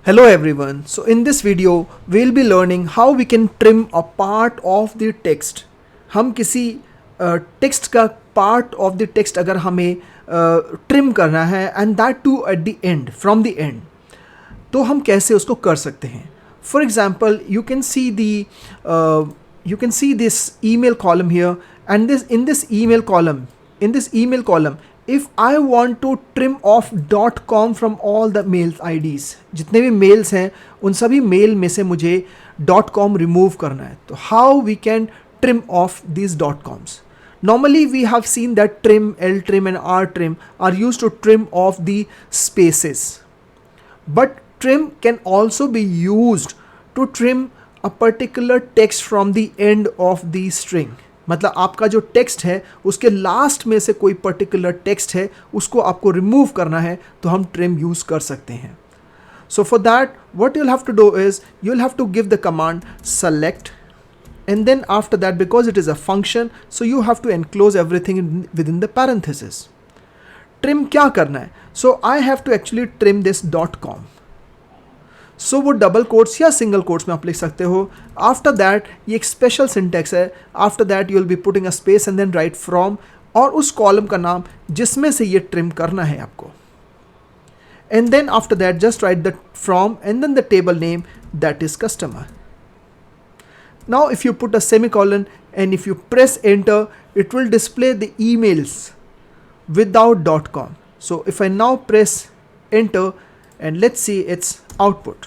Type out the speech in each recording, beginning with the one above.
Hello everyone. So in this video we'll be learning how we can trim a part of the text. हम किसी text का part of the text अगर हमें trim करना है and that too at the end from the end, तो हम कैसे उसको कर सकते हैं. For example you can see this email column here, and in this email column if I want to trim off .com from all the mails IDs, जितने भी mails हैं उन सभी मेल में से मुझे .com रिमूव करना है. तो how we can trim off these .coms? Normally we have seen that trim, L-trim and R-trim are used to trim off the spaces. But trim can also be used to trim a particular text from the end of the string. मतलब आपका जो text है उसके last में से कोई particular text है उसको आपको रिमूव करना है, तो हम ट्रिम यूज़ कर सकते हैं. So for that what you'll have to do is you'll have to give the command select, and then after that, because it is a function, so you have to enclose everything within the parenthesis. Trim क्या करना है? So I have to actually trim this .com. So वो double quotes या single quotes में आप लिख सकते हो. आफ्टर दैट ये एक स्पेशल सिंटेक्स है. After that you will be putting a space and then write from, और उस कॉलम का नाम जिसमें से ये ट्रिम करना है आपको. And then after that just write the from and then the table name, that is customer. Now if you put a semicolon and if you press enter, it will display the emails without .com. So if I now press enter and let's see its output.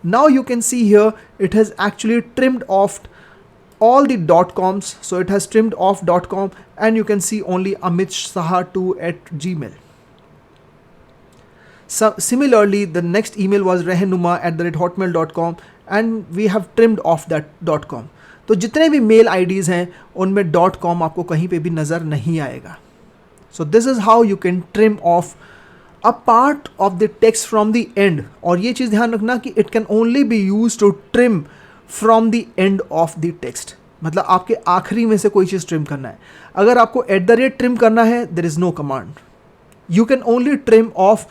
Now you can see here it has actually trimmed off all the .coms. So it has trimmed off .com and you can see only amitsaha2 at gmail. So similarly the next email was rehanuma@hotmail.com and we have trimmed off that .com. तो जितने भी mail IDs हैं उनमें .com आपको कहीं पे भी नज़र नहीं आएगा. So this is how you can trim off a part of the text from the end. और ये चीज़ ध्यान रखना कि it can only be used to trim from the end of the text. मतलब आपके आखिरी में से कोई चीज़ ट्रिम करना है. अगर आपको @ ट्रिम करना है, there is no command. You can only trim off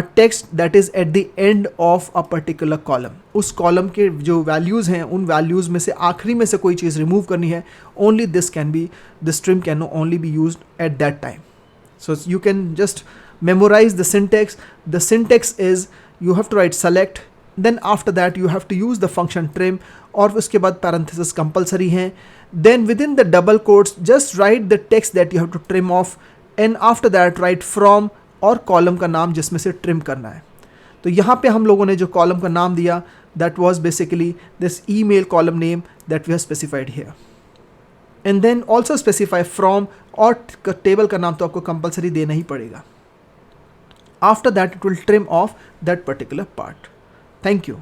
a text that is at the end of a particular column. उस कॉलम के जो वैल्यूज़ हैं उन वैल्यूज़ में से आखिरी में से कोई चीज़ रिमूव करनी है. Only this trim can only be used at that time. So you can just memorize the syntax. The syntax is you have to write select, then after that you have to use the function trim, और उसके बाद parenthesis compulsory हैं. Then within the double quotes just write the text that you have to trim off, and after that write from और column का नाम जिसमें से trim करना है. तो यहाँ पे हम लोगों ने जो कॉलम का नाम दिया, that was basically this email column name that we have specified here. And then also specify from, और टेबल का नाम तो आपको कंपलसरी देना ही पड़ेगा. After that it will trim off that particular part. Thank you.